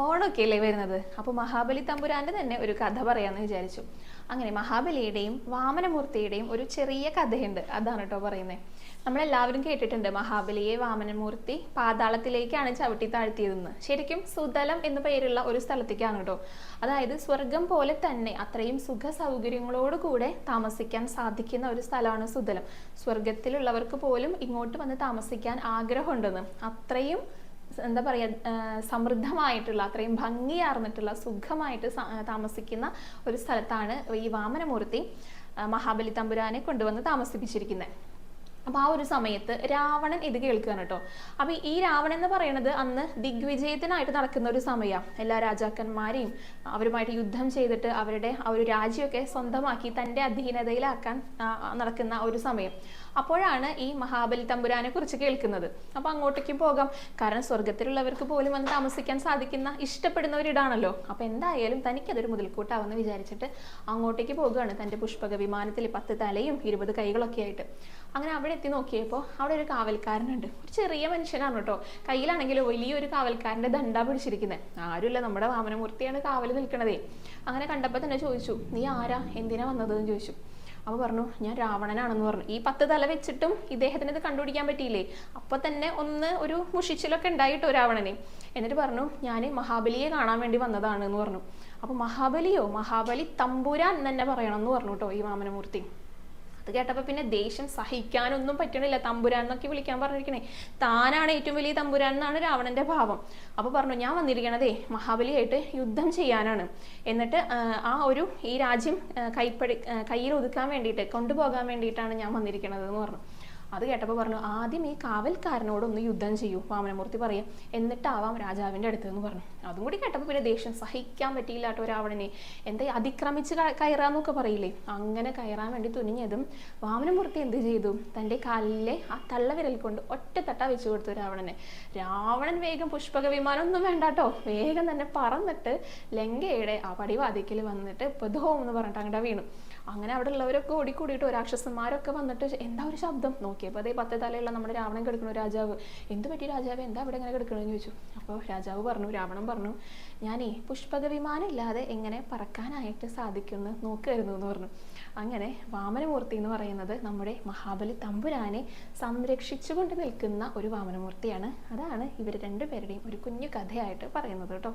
ഓണമൊക്കെ അല്ലേ വരുന്നത്. അപ്പോൾ മഹാബലി തമ്പുരാന്റെ തന്നെ ഒരു കഥ പറയാമെന്ന് വിചാരിച്ചു. അങ്ങനെ മഹാബലിയുടെയും വാമനമൂർത്തിയുടെയും ഒരു ചെറിയ കഥയുണ്ട്. അതാണ് കേട്ടോ പറയുന്നത്. നമ്മളെല്ലാവരും കേട്ടിട്ടുണ്ട് മഹാബലിയെ വാമനമൂർത്തി പാതാളത്തിലേക്കാണ് ചവിട്ടി താഴ്ത്തിയതെന്ന്. ശരിക്കും സുതലം എന്ന പേരുള്ള ഒരു സ്ഥലത്തേക്കാണ് കേട്ടോ. അതായത് സ്വർഗം പോലെ തന്നെ അത്രയും സുഖ സൗകര്യങ്ങളോട് കൂടെ താമസിക്കാൻ സാധിക്കുന്ന ഒരു സ്ഥലമാണ് സുതലം. സ്വർഗത്തിലുള്ളവർക്ക് പോലും ഇങ്ങോട്ട് വന്ന് താമസിക്കാൻ ആഗ്രഹമുണ്ടെന്ന്. അത്രയും എന്താ പറയുക, സമൃദ്ധമായിട്ടുള്ള അത്രയും ഭംഗിയാർന്നിട്ടുള്ള സുഖമായിട്ട് താമസിക്കുന്ന ഒരു സ്ഥലത്താണ് ഈ വാമനമൂർത്തി മഹാബലി തമ്പുരാനെ കൊണ്ടുവന്ന് താമസിപ്പിച്ചിരിക്കുന്നത്. അപ്പോൾ ആ ഒരു സമയത്ത് രാവണൻ ഇത് കേൾക്കുകയാണ് കേട്ടോ. അപ്പോൾ ഈ രാവണൻ എന്ന് പറയുന്നത് അന്ന് ദിഗ്വിജയത്തിനായിട്ട് നടക്കുന്ന ഒരു സമയമാണ്. എല്ലാ രാജാക്കന്മാരെയും അവരുമായിട്ട് യുദ്ധം ചെയ്തിട്ട് അവരുടെ ആ ഒരു രാജ്യമൊക്കെ സ്വന്തമാക്കി തൻ്റെ അധീനതയിലാക്കാൻ നടക്കുന്ന ഒരു സമയം. അപ്പോഴാണ് ഈ മഹാബലി തമ്പുരാനെ കുറിച്ച് കേൾക്കുന്നത്. അപ്പോൾ അങ്ങോട്ടേക്ക് പോകാം, കാരണം സ്വർഗത്തിലുള്ളവർക്ക് പോലും വന്ന് താമസിക്കാൻ സാധിക്കുന്ന ഇഷ്ടപ്പെടുന്ന ഒരിടാണല്ലോ. അപ്പോൾ എന്തായാലും തനിക്കതൊരു മുതൽക്കൂട്ടാവെന്ന് വിചാരിച്ചിട്ട് അങ്ങോട്ടേക്ക് പോകുകയാണ് തൻ്റെ പുഷ്പക വിമാനത്തിൽ 10 തലയും 20 കൈകളൊക്കെ ആയിട്ട്. അങ്ങനെ അവിടെ എത്തി നോക്കിയപ്പോൾ അവിടെ ഒരു കാവൽക്കാരനുണ്ട്. ഒരു ചെറിയ മനുഷ്യനാണ് കേട്ടോ. കയ്യിലാണെങ്കിൽ വലിയൊരു കാവൽക്കാരൻ്റെ ദണ്ഡ പിടിച്ചിരിക്കുന്നത്. ആരുമില്ല, നമ്മുടെ വാമനമൂർത്തിയാണ് കാവൽ നിൽക്കണതേ. അങ്ങനെ കണ്ടപ്പോൾ തന്നെ ചോദിച്ചു, നീ ആരാ, എന്തിനാ വന്നതെന്ന് ചോദിച്ചു. അപ്പോൾ പറഞ്ഞു, ഞാൻ രാവണനാണെന്ന് പറഞ്ഞു. ഈ 10 തല വെച്ചിട്ടും ഇദ്ദേഹത്തിന് ഇത് കണ്ടുപിടിക്കാൻ പറ്റിയില്ലേ. അപ്പോൾ തന്നെ ഒരു മുഷിച്ചിലൊക്കെ ഉണ്ടായിട്ടോ രാവണനെ. എന്നിട്ട് പറഞ്ഞു, ഞാൻ മഹാബലിയെ കാണാൻ വേണ്ടി വന്നതാണ് എന്ന് പറഞ്ഞു. അപ്പോൾ മഹാബലിയോ, മഹാബലി തമ്പുരാൻ തന്നെ പറയണം എന്ന് പറഞ്ഞു കേട്ടോ ഈ വാമനമൂർത്തി. അത് കേട്ടപ്പോൾ പിന്നെ ദേഷ്യം സഹിക്കാനൊന്നും പറ്റണില്ല. തമ്പുരാൻ എന്നൊക്കെ വിളിക്കാൻ പറഞ്ഞിരിക്കണേ. താനാണ് ഏറ്റവും വലിയ തമ്പുരാൻ എന്നാണ് രാവണന്റെ ഭാവം. അപ്പോൾ പറഞ്ഞു, ഞാൻ വന്നിരിക്കണതേ മഹാബലിയായിട്ട് യുദ്ധം ചെയ്യാനാണ്. എന്നിട്ട് ഈ രാജ്യം കയ്യിൽ ഒതുക്കാൻ വേണ്ടിയിട്ട് കൊണ്ടുപോകാൻ വേണ്ടിയിട്ടാണ് ഞാൻ വന്നിരിക്കണത് എന്ന് പറഞ്ഞു. അത് കേട്ടപ്പോൾ പറഞ്ഞു, ആദ്യം ഈ കാവൽക്കാരനോടൊന്ന് യുദ്ധം ചെയ്യൂ, വാമനമൂർത്തി പറയാം, എന്നിട്ടാവാം രാജാവിൻ്റെ അടുത്ത് എന്ന് പറഞ്ഞു. അതും കൂടി കേട്ടപ്പോൾ പിന്നെ ദേഷ്യം സഹിക്കാൻ പറ്റിയില്ല കേട്ടോ രാവണനെ. എന്താ അതിക്രമിച്ച് കയറാന്നൊക്കെ പറയില്ലേ, അങ്ങനെ കയറാൻ വേണ്ടി തുനിഞ്ഞതും വാമനമൂർത്തി എന്ത് ചെയ്തു, തൻ്റെ കാലിലെ ആ തള്ളവിരൽ കൊണ്ട് ഒറ്റത്തട്ട വെച്ച് കൊടുത്തു രാവണനെ. രാവണൻ വേഗം പുഷ്പക വിമാനം ഒന്നും വേണ്ട കേട്ടോ, വേഗം തന്നെ പറന്നിട്ട് ലങ്കയുടെ ആ പടിവാതിക്കൽ വന്നിട്ട് പൊതോം എന്ന് പറഞ്ഞിട്ട് അങ്ങോട്ട് വീണു. അങ്ങനെ അവിടെ ഉള്ളവരൊക്കെ ഓടിക്കൂടിയിട്ട് രാക്ഷസന്മാരൊക്കെ വന്നിട്ട് എന്താ ഒരു ശബ്ദം നോക്കിയപ്പോൾ അതേ 10 തലയുള്ള നമ്മുടെ രാവണൻ കിടക്കണു. രാജാവ്, എന്ത് പറ്റി രാജാവ്, എന്താ ഇവിടെ ഇങ്ങനെ കിടക്കണമെന്ന് ചോദിച്ചു. അപ്പോൾ രാവണൻ പറഞ്ഞു, ഞാനേ പുഷ്പക വിമാനം ഇല്ലാതെ എങ്ങനെ പറക്കാനായിട്ട് സാധിക്കുമെന്ന് നോക്കുമായിരുന്നു എന്ന് പറഞ്ഞു. അങ്ങനെ വാമനമൂർത്തി എന്ന് പറയുന്നത് നമ്മുടെ മഹാബലി തമ്പുരാനെ സംരക്ഷിച്ചുകൊണ്ട് നിൽക്കുന്ന ഒരു വാമനമൂർത്തിയാണ്. അതാണ് ഇവർ രണ്ടുപേരുടെയും ഒരു കുഞ്ഞു കഥയായിട്ട് പറയുന്നത് കേട്ടോ.